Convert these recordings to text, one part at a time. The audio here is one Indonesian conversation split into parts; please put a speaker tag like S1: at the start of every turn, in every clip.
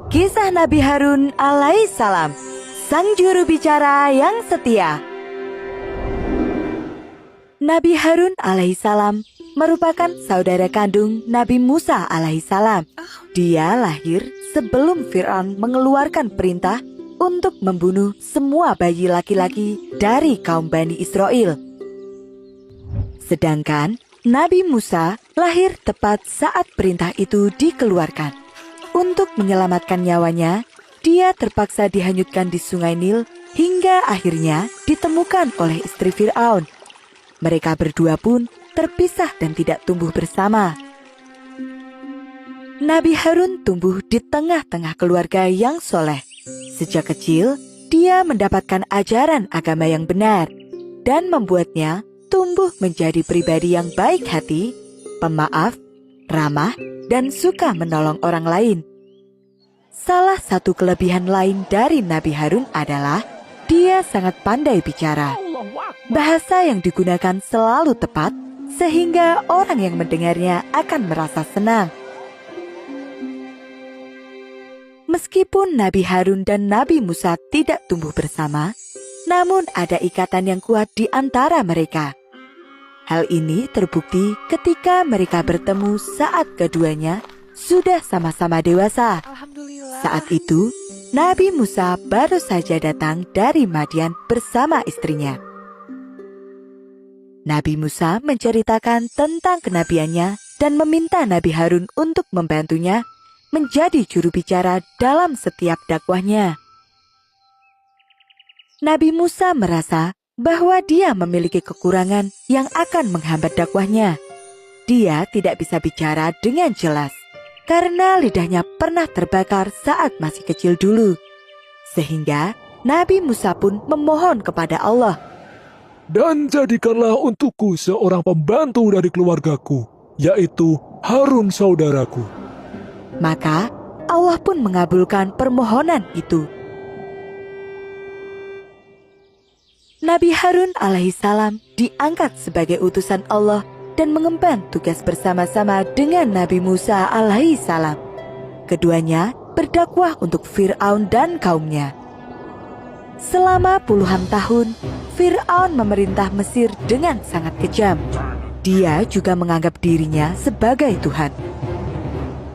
S1: Kisah Nabi Harun alaihissalam, sang juru bicara yang setia. Nabi Harun alaihissalam merupakan saudara kandung Nabi Musa alaihissalam. Dia lahir sebelum Fir'aun mengeluarkan perintah untuk membunuh semua bayi laki-laki dari kaum Bani Israel. Sedangkan Nabi Musa lahir tepat saat perintah itu dikeluarkan. Untuk menyelamatkan nyawanya, dia terpaksa dihanyutkan di Sungai Nil hingga akhirnya ditemukan oleh istri Fir'aun. Mereka berdua pun terpisah dan tidak tumbuh bersama. Nabi Harun tumbuh di tengah-tengah keluarga yang soleh. Sejak kecil, dia mendapatkan ajaran agama yang benar dan membuatnya tumbuh menjadi pribadi yang baik hati, pemaaf, ramah, dan suka menolong orang lain. Salah satu kelebihan lain dari Nabi Harun adalah dia sangat pandai bicara. Bahasa yang digunakan selalu tepat, sehingga orang yang mendengarnya akan merasa senang. Meskipun Nabi Harun dan Nabi Musa tidak tumbuh bersama, namun ada ikatan yang kuat di antara mereka. Hal ini terbukti ketika mereka bertemu saat keduanya sudah sama-sama dewasa. Saat itu, Nabi Musa baru saja datang dari Madian bersama istrinya. Nabi Musa menceritakan tentang kenabiannya dan meminta Nabi Harun untuk membantunya menjadi juru bicara dalam setiap dakwahnya. Nabi Musa merasa bahwa dia memiliki kekurangan yang akan menghambat dakwahnya. Dia tidak bisa bicara dengan jelas karena lidahnya pernah terbakar saat masih kecil dulu. Sehingga Nabi Musa pun memohon kepada Allah,
S2: "Dan jadikanlah untukku seorang pembantu dari keluargaku, yaitu Harun saudaraku."
S1: Maka Allah pun mengabulkan permohonan itu. Nabi Harun alaihissalam diangkat sebagai utusan Allah dan mengemban tugas bersama-sama dengan Nabi Musa alaihissalam. Keduanya berdakwah untuk Fir'aun dan kaumnya. Selama puluhan tahun, Fir'aun memerintah Mesir dengan sangat kejam. Dia juga menganggap dirinya sebagai Tuhan.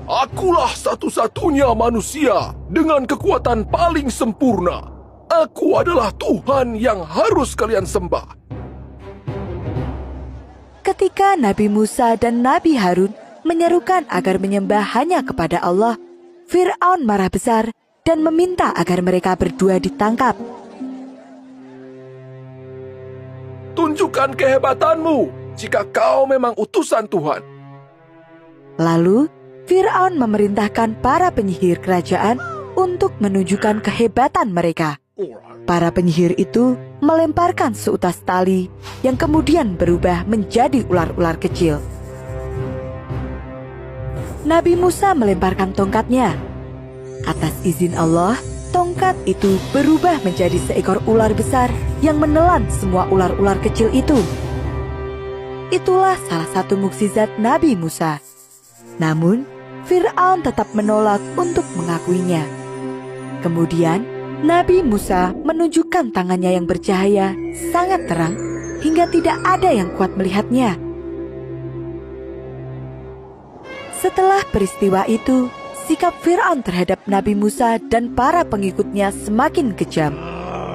S2: "Akulah satu-satunya manusia dengan kekuatan paling sempurna. Aku adalah Tuhan yang harus kalian sembah."
S1: Ketika Nabi Musa dan Nabi Harun menyerukan agar menyembah hanya kepada Allah, Fir'aun marah besar dan meminta agar mereka berdua ditangkap.
S2: "Tunjukkan kehebatanmu jika kau memang utusan Tuhan."
S1: Lalu, Fir'aun memerintahkan para penyihir kerajaan untuk menunjukkan kehebatan mereka. Para penyihir itu melemparkan seutas tali yang kemudian berubah menjadi ular-ular kecil. Nabi Musa melemparkan tongkatnya. Atas izin Allah, tongkat itu berubah menjadi seekor ular besar yang menelan semua ular-ular kecil itu. Itulah salah satu mukjizat Nabi Musa. Namun, Fir'aun tetap menolak untuk mengakuinya. Kemudian, Nabi Musa menunjukkan tangannya yang bercahaya sangat terang hingga tidak ada yang kuat melihatnya. Setelah peristiwa itu, sikap Fir'aun terhadap Nabi Musa dan para pengikutnya semakin kejam.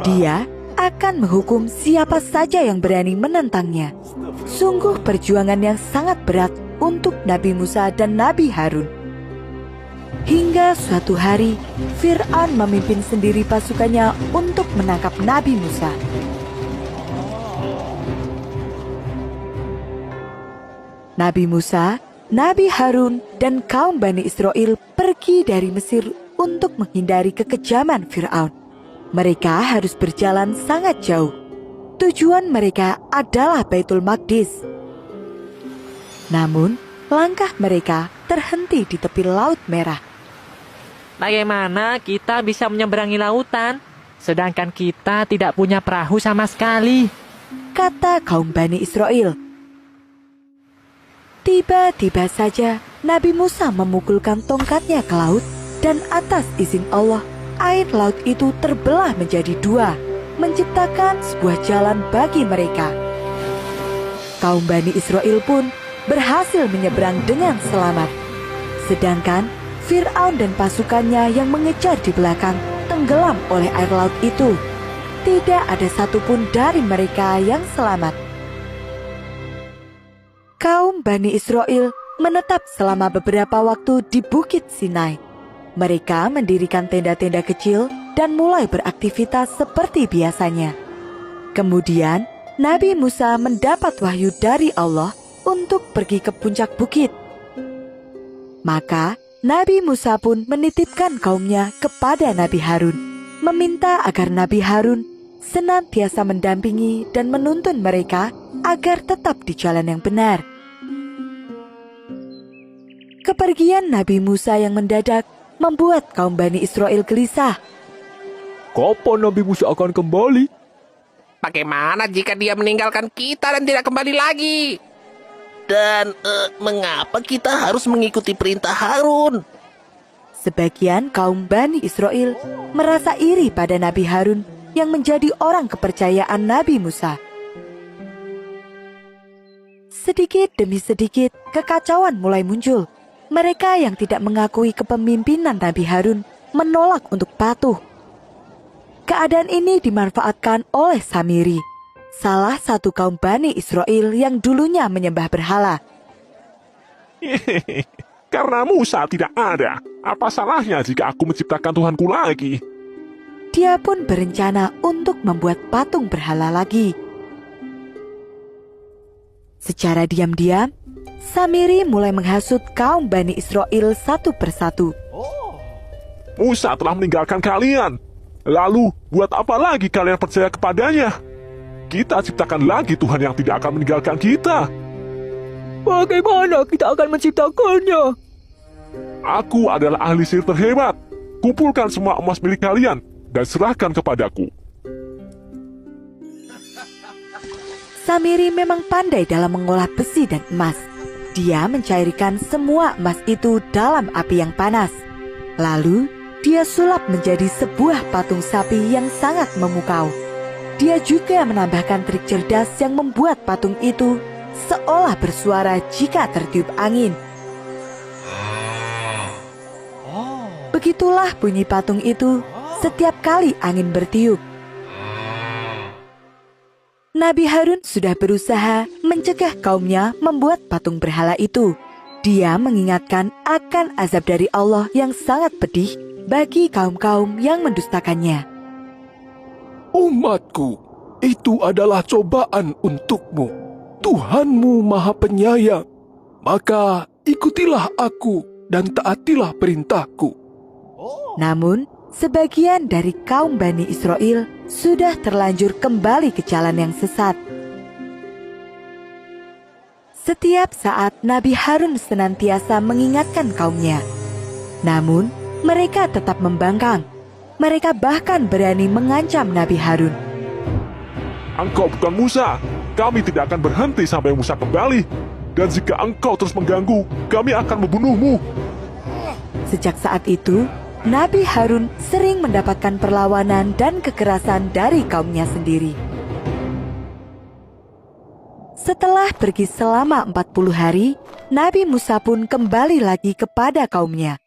S1: Dia akan menghukum siapa saja yang berani menentangnya. Sungguh perjuangan yang sangat berat untuk Nabi Musa dan Nabi Harun. Hingga suatu hari, Fir'aun memimpin sendiri pasukannya untuk menangkap Nabi Musa. Nabi Musa, Nabi Harun, dan kaum Bani Israel pergi dari Mesir untuk menghindari kekejaman Fir'aun. Mereka harus berjalan sangat jauh. Tujuan mereka adalah Baitul Maqdis. Namun, langkah mereka terhenti di tepi Laut Merah.
S3: Bagaimana kita bisa menyeberangi lautan, sedangkan kita tidak punya perahu sama sekali?
S1: Kata kaum Bani Israel. Tiba-tiba saja Nabi Musa memukulkan tongkatnya ke laut Dan atas izin Allah, air laut itu terbelah menjadi dua, menciptakan sebuah jalan bagi mereka. Kaum Bani Israel pun berhasil menyeberang dengan selamat. Sedangkan Fir'aun dan pasukannya yang mengejar di belakang tenggelam oleh air laut itu. Tidak ada satupun dari mereka yang selamat. Kaum Bani Israel menetap selama beberapa waktu di Bukit Sinai. Mereka mendirikan tenda-tenda kecil dan mulai beraktivitas seperti biasanya. Kemudian, Nabi Musa mendapat wahyu dari Allah untuk pergi ke puncak bukit. Maka, Nabi Musa pun menitipkan kaumnya kepada Nabi Harun, meminta agar Nabi Harun senantiasa mendampingi dan menuntun mereka agar tetap di jalan yang benar. Kepergian Nabi Musa yang mendadak membuat kaum Bani Israel gelisah.
S2: Kapan Nabi Musa akan kembali?
S4: Bagaimana jika dia meninggalkan kita dan tidak kembali lagi? Dan mengapa kita harus mengikuti perintah Harun?
S1: Sebagian kaum Bani Israel merasa iri pada Nabi Harun yang menjadi orang kepercayaan Nabi Musa. Sedikit demi sedikit, kekacauan mulai muncul. Mereka yang tidak mengakui kepemimpinan Nabi Harun menolak untuk patuh. Keadaan ini dimanfaatkan oleh Samiri, salah satu kaum Bani Israel yang dulunya menyembah berhala.
S5: Karena Musa tidak ada, apa salahnya jika aku menciptakan Tuhanku lagi?
S1: Dia pun berencana untuk membuat patung berhala lagi. Secara diam-diam, Samiri mulai menghasut kaum Bani Israel satu persatu.
S5: Musa telah meninggalkan kalian. Lalu, buat apa lagi kalian percaya kepadanya? Kita ciptakan lagi Tuhan yang tidak akan meninggalkan kita.
S6: Bagaimana kita akan menciptakannya?
S5: Aku adalah ahli sihir terhebat. Kumpulkan semua emas milik kalian dan serahkan kepadaku.
S1: Samiri memang pandai dalam mengolah besi dan emas. Dia mencairkan semua emas itu dalam api yang panas. Lalu, dia sulap menjadi sebuah patung sapi yang sangat memukau. Dia juga menambahkan trik cerdas yang membuat patung itu seolah bersuara jika tertiup angin. Begitulah bunyi patung itu setiap kali angin bertiup. Nabi Harun sudah berusaha mencegah kaumnya membuat patung berhala itu. Dia mengingatkan akan azab dari Allah yang sangat pedih bagi kaum-kaum yang mendustakannya.
S2: Umatku, itu adalah cobaan untukmu. Tuhanmu Maha Penyayang. Maka ikutilah aku dan taatilah perintahku.
S1: Namun, sebagian dari kaum Bani Israel sudah terlanjur kembali ke jalan yang sesat. Setiap saat Nabi Harun senantiasa mengingatkan kaumnya. Namun, mereka tetap membangkang. Mereka bahkan berani mengancam Nabi Harun.
S5: Engkau bukan Musa. Kami tidak akan berhenti sampai Musa kembali. Dan jika engkau terus mengganggu, kami akan membunuhmu.
S1: Sejak saat itu, Nabi Harun sering mendapatkan perlawanan dan kekerasan dari kaumnya sendiri. Setelah pergi selama 40 hari, Nabi Musa pun kembali lagi kepada kaumnya.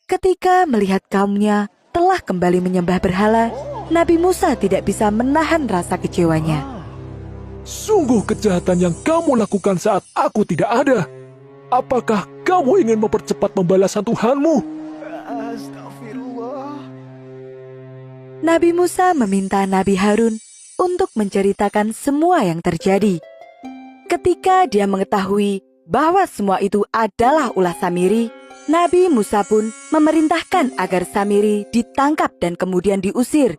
S1: Ketika melihat kaumnya telah kembali menyembah berhala, Nabi Musa tidak bisa menahan rasa kecewanya.
S2: Sungguh kejahatan yang kamu lakukan saat aku tidak ada. Apakah kamu ingin mempercepat pembalasan Tuhanmu?
S1: Nabi Musa meminta Nabi Harun untuk menceritakan semua yang terjadi. Ketika dia mengetahui bahwa semua itu adalah ulah Samiri, Nabi Musa pun memerintahkan agar Samiri ditangkap dan kemudian diusir.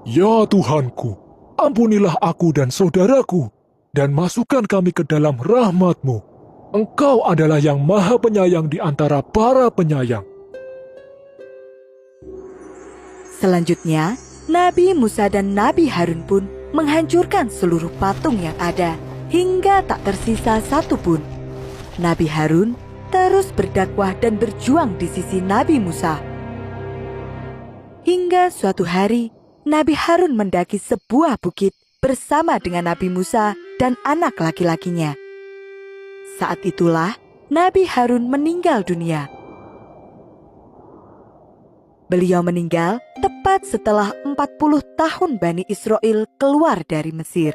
S2: Ya Tuhanku, ampunilah aku dan saudaraku, dan masukkan kami ke dalam rahmat-Mu. Engkau adalah yang Maha Penyayang di antara para penyayang.
S1: Selanjutnya, Nabi Musa dan Nabi Harun pun menghancurkan seluruh patung yang ada, hingga tak tersisa satu pun. Nabi Harun terus berdakwah dan berjuang di sisi Nabi Musa. Hingga suatu hari, Nabi Harun mendaki sebuah bukit bersama dengan Nabi Musa dan anak laki-lakinya. Saat itulah Nabi Harun meninggal dunia. Beliau meninggal tepat setelah 40 tahun Bani Israel keluar dari Mesir.